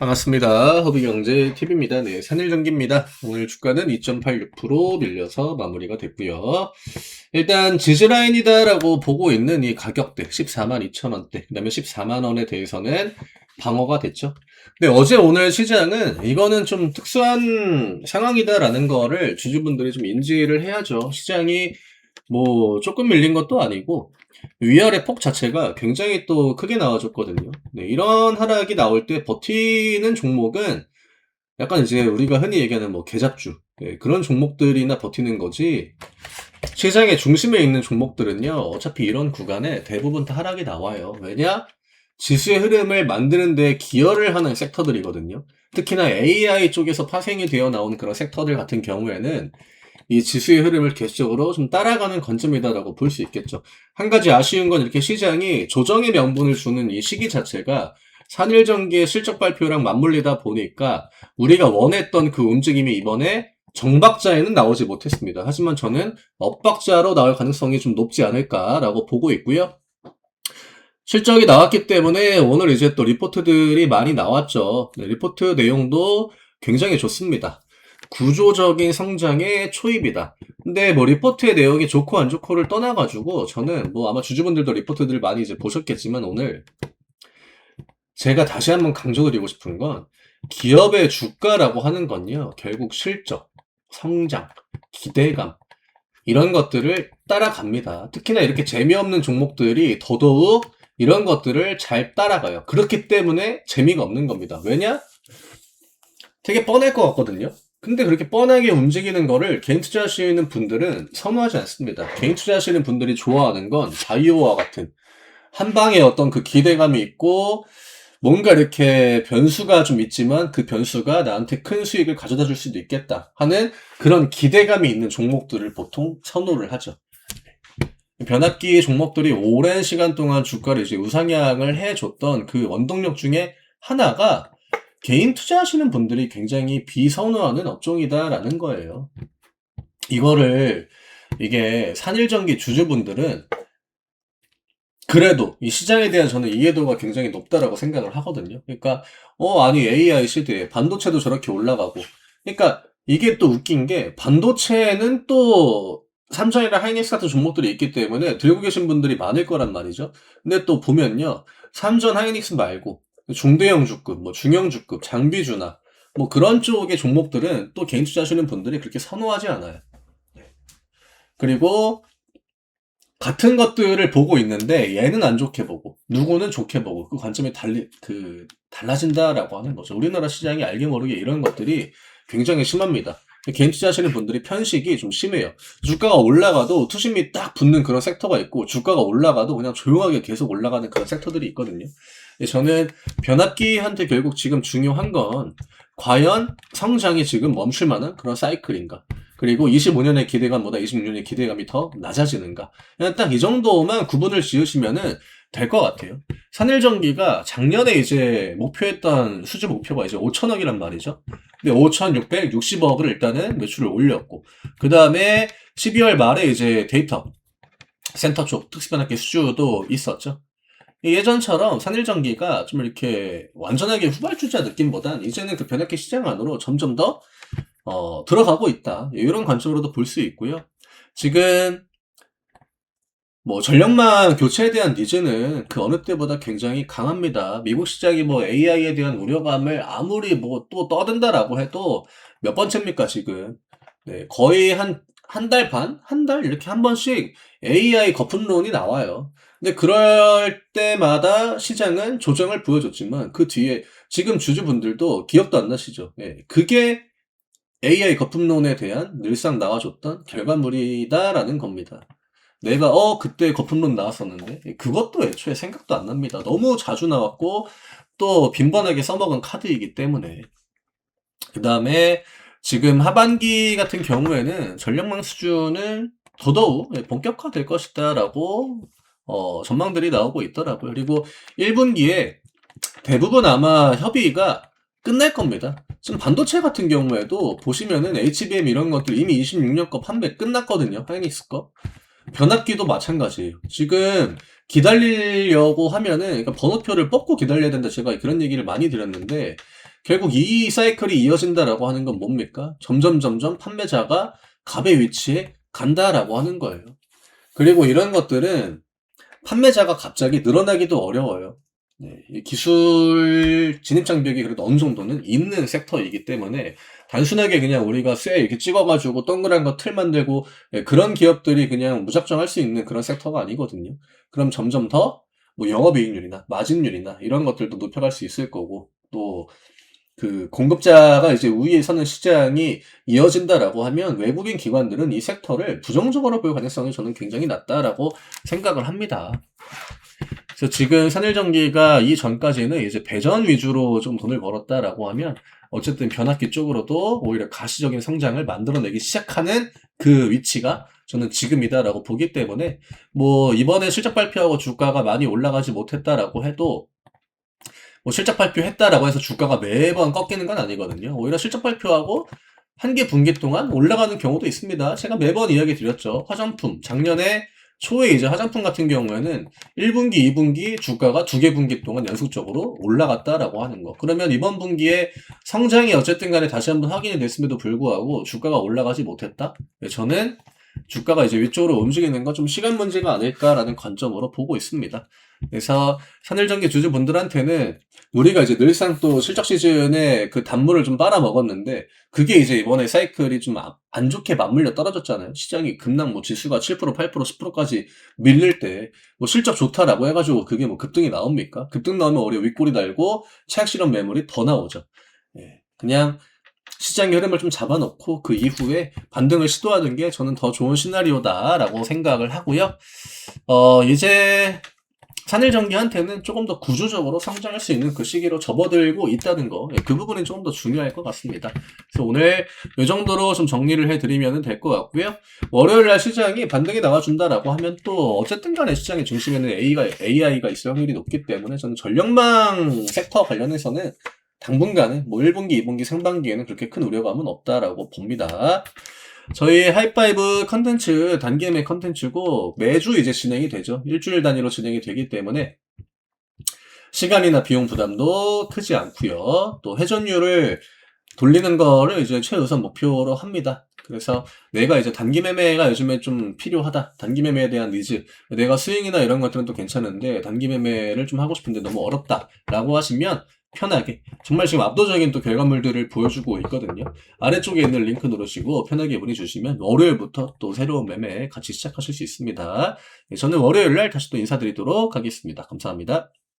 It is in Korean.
반갑습니다. 허브경제TV입니다. 네, 산일전기입니다. 오늘 주가는 2.86% 밀려서 마무리가 됐고요. 일단 지지라인이다라고 보고 있는 이 가격대 142,000원대, 그 다음에 14만원에 대해서는 방어가 됐죠. 근데 어제 오늘 시장은 이거는 좀 특수한 상황이다라는 거를 주주분들이 좀 인지를 해야죠. 시장이 뭐 조금 밀린 것도 아니고 위아래 폭 자체가 굉장히 또 크게 나와줬거든요. 네, 이런 하락이 나올 때 버티는 종목은 약간 이제 우리가 흔히 얘기하는 뭐 개잡주, 네, 그런 종목들이나 버티는 거지. 시장의 중심에 있는 종목들은요, 어차피 이런 구간에 대부분 다 하락이 나와요. 왜냐? 지수의 흐름을 만드는 데 기여를 하는 섹터들이거든요. 특히나 AI 쪽에서 파생이 되어 나온 그런 섹터들 같은 경우에는 이 지수의 흐름을 계속적으로 좀 따라가는 관점이다라고 볼 수 있겠죠. 한 가지 아쉬운 건 이렇게 시장이 조정의 명분을 주는 이 시기 자체가 산일전기의 실적 발표랑 맞물리다 보니까 우리가 원했던 그 움직임이 이번에 정박자에는 나오지 못했습니다. 하지만 저는 엇박자로 나올 가능성이 좀 높지 않을까라고 보고 있고요. 실적이 나왔기 때문에 오늘 이제 또 리포트들이 많이 나왔죠. 네, 리포트 내용도 굉장히 좋습니다. 구조적인 성장의 초입이다. 근데 뭐 리포트의 내용이 좋고 안 좋고를 떠나가지고 저는 뭐 아마 주주분들도 리포트들 많이 이제 보셨겠지만 오늘 제가 다시 한번 강조드리고 싶은 건 기업의 주가라고 하는 건요. 결국 실적, 성장, 기대감 이런 것들을 따라갑니다. 특히나 이렇게 재미없는 종목들이 더더욱 이런 것들을 잘 따라가요. 그렇기 때문에 재미가 없는 겁니다. 왜냐? 되게 뻔할 것 같거든요. 근데 그렇게 뻔하게 움직이는 거를 개인 투자하시는 분들은 선호하지 않습니다. 개인 투자하시는 분들이 좋아하는 건 바이오와 같은 한 방에 어떤 그 기대감이 있고 뭔가 이렇게 변수가 좀 있지만 그 변수가 나한테 큰 수익을 가져다 줄 수도 있겠다 하는 그런 기대감이 있는 종목들을 보통 선호를 하죠. 변압기 종목들이 오랜 시간 동안 주가를 이제 우상향을 해줬던 그 원동력 중에 하나가 개인 투자하시는 분들이 굉장히 비선호하는 업종이다라는 거예요. 이게 산일전기 주주분들은 그래도 이 시장에 대한 저는 이해도가 굉장히 높다라고 생각을 하거든요. 그러니까 아니 AI 시대에 반도체도 저렇게 올라가고 그러니까 이게 또 웃긴 게 반도체는 또 삼성이나 하이닉스 같은 종목들이 있기 때문에 들고 계신 분들이 많을 거란 말이죠. 근데 또 보면요. 삼전 하이닉스 말고 중대형 주급, 뭐 중형 주급, 장비주나 뭐 그런 쪽의 종목들은 또 개인 투자하시는 분들이 그렇게 선호하지 않아요. 그리고 같은 것들을 보고 있는데 얘는 안 좋게 보고 누구는 좋게 보고 그 관점이 달라진다라고 하는 거죠. 우리나라 시장이 알게 모르게 이런 것들이 굉장히 심합니다. 개인 투자하시는 분들이 편식이 좀 심해요. 주가가 올라가도 투심이 딱 붙는 그런 섹터가 있고 주가가 올라가도 그냥 조용하게 계속 올라가는 그런 섹터들이 있거든요. 저는 변압기한테 결국 지금 중요한 건 과연 성장이 지금 멈출 만한 그런 사이클인가? 그리고 25년의 기대감보다 26년의 기대감이 더 낮아지는가? 그냥 딱 이 정도만 구분을 지으시면은 될 것 같아요. 산일전기가 작년에 이제 목표했던 수주 목표가 이제 5천억이란 말이죠. 근데 5,660억을 일단은 매출을 올렸고, 그 다음에 12월 말에 이제 데이터 센터 쪽 특수변압기 수주도 있었죠. 예전처럼 산일전기가 좀 이렇게 완전하게 후발주자 느낌보단 이제는 그 변압기 시장 안으로 점점 더 들어가고 있다. 이런 관점으로도 볼 수 있고요. 지금 뭐 전력망 교체에 대한 니즈는 그 어느 때보다 굉장히 강합니다. 미국 시장이 뭐 AI에 대한 우려감을 아무리 뭐 또 떠든다라고 해도 몇 번째입니까 지금? 네, 거의 한 달 반? 한 달? 이렇게 한 번씩 AI 거품론이 나와요. 근데 그럴 때마다 시장은 조정을 보여줬지만 그 뒤에 지금 주주분들도 기억도 안 나시죠? 예, 그게 AI 거품론에 대한 늘상 나와줬던 결과물이다라는 겁니다. 내가 그때 거품론 나왔었는데 그것도 애초에 생각도 안 납니다. 너무 자주 나왔고 또 빈번하게 써먹은 카드이기 때문에. 그 다음에 지금 하반기 같은 경우에는 전력망 수준은 더더욱 본격화될 것이다라고 전망들이 나오고 있더라고요. 그리고 1분기에 대부분 아마 협의가 끝날 겁니다. 지금 반도체 같은 경우에도 보시면은 HBM 이런 것들 이미 26년 거 판매 끝났거든요. 하이닉스 거. 변압기도 마찬가지예요. 지금 기다리려고 하면은 그러니까 번호표를 뽑고 기다려야 된다. 제가 그런 얘기를 많이 드렸는데 결국 이 사이클이 이어진다라고 하는 건 뭡니까? 점점 판매자가 갑의 위치에 간다라고 하는 거예요. 그리고 이런 것들은 판매자가 갑자기 늘어나기도 어려워요. 네, 이 기술 진입 장벽이 그래도 어느 정도는 있는 섹터이기 때문에 단순하게 그냥 우리가 쇠 이렇게 찍어가지고 동그란 거 틀 만들고 그런 기업들이 그냥 무작정 할 수 있는 그런 섹터가 아니거든요. 그럼 점점 더 뭐 영업이익률이나 마진율이나 이런 것들도 높여갈 수 있을 거고 또 그 공급자가 이제 우위에 서는 시장이 이어진다라고 하면 외국인 기관들은 이 섹터를 부정적으로 볼 가능성이 저는 굉장히 낮다라고 생각을 합니다. 그래서 지금 산일전기가 이전까지는 이제 배전 위주로 좀 돈을 벌었다라고 하면 어쨌든 변압기 쪽으로도 오히려 가시적인 성장을 만들어내기 시작하는 그 위치가 저는 지금이다라고 보기 때문에 뭐 이번에 실적 발표하고 주가가 많이 올라가지 못했다라고 해도 뭐 실적 발표했다라고 해서 주가가 매번 꺾이는 건 아니거든요. 오히려 실적 발표하고 한 개 분기 동안 올라가는 경우도 있습니다. 제가 매번 이야기 드렸죠. 화장품 작년에 초에 이제 화장품 같은 경우에는 1분기, 2분기 주가가 2개 분기 동안 연속적으로 올라갔다라고 하는 거. 그러면 이번 분기에 성장이 어쨌든 간에 다시 한번 확인이 됐음에도 불구하고 주가가 올라가지 못했다? 저는 주가가 이제 위쪽으로 움직이는 건 좀 시간 문제가 아닐까라는 관점으로 보고 있습니다. 그래서 산일전기 주주분들한테는 우리가 이제 늘상 또 실적 시즌에 그 단물을 좀 빨아먹었는데 그게 이제 이번에 사이클이 좀 안 좋게 맞물려 떨어졌잖아요. 시장이 급락 뭐 지수가 7%, 8%, 10%까지 밀릴 때 뭐 실적 좋다라고 해가지고 그게 뭐 급등이 나옵니까? 급등 나오면 우리가 윗골이 달고 차익 실현 매물이 더 나오죠. 예, 그냥 시장의 흐름을 좀 잡아놓고 그 이후에 반등을 시도하는 게 저는 더 좋은 시나리오다라고 생각을 하고요. 이제 산일전기한테는 조금 더 구조적으로 성장할 수 있는 그 시기로 접어들고 있다는 거, 그 부분이 조금 더 중요할 것 같습니다. 그래서 오늘 이 정도로 좀 정리를 해드리면 될 것 같고요. 월요일날 시장이 반등이 나와준다라고 하면 또 어쨌든 간에 시장의 중심에는 AI가 있을 확률이 높기 때문에 저는 전력망 섹터 관련해서는 당분간은 뭐 1분기, 2분기, 상반기에는 그렇게 큰 우려감은 없다라고 봅니다. 저희 하이파이브 컨텐츠 단기 매매 컨텐츠고 매주 이제 진행이 되죠. 일주일 단위로 진행이 되기 때문에 시간이나 비용 부담도 크지 않고요. 또 회전율을 돌리는 거를 이제 최우선 목표로 합니다. 그래서 내가 이제 단기 매매가 요즘에 좀 필요하다. 단기 매매에 대한 니즈. 내가 스윙이나 이런 것들은 또 괜찮은데 단기 매매를 좀 하고 싶은데 너무 어렵다. 라고 하시면 편하게 정말 지금 압도적인 또 결과물들을 보여주고 있거든요. 아래쪽에 있는 링크 누르시고 편하게 문의 주시면 월요일부터 또 새로운 매매 같이 시작하실 수 있습니다. 저는 월요일날 다시 또 인사드리도록 하겠습니다. 감사합니다.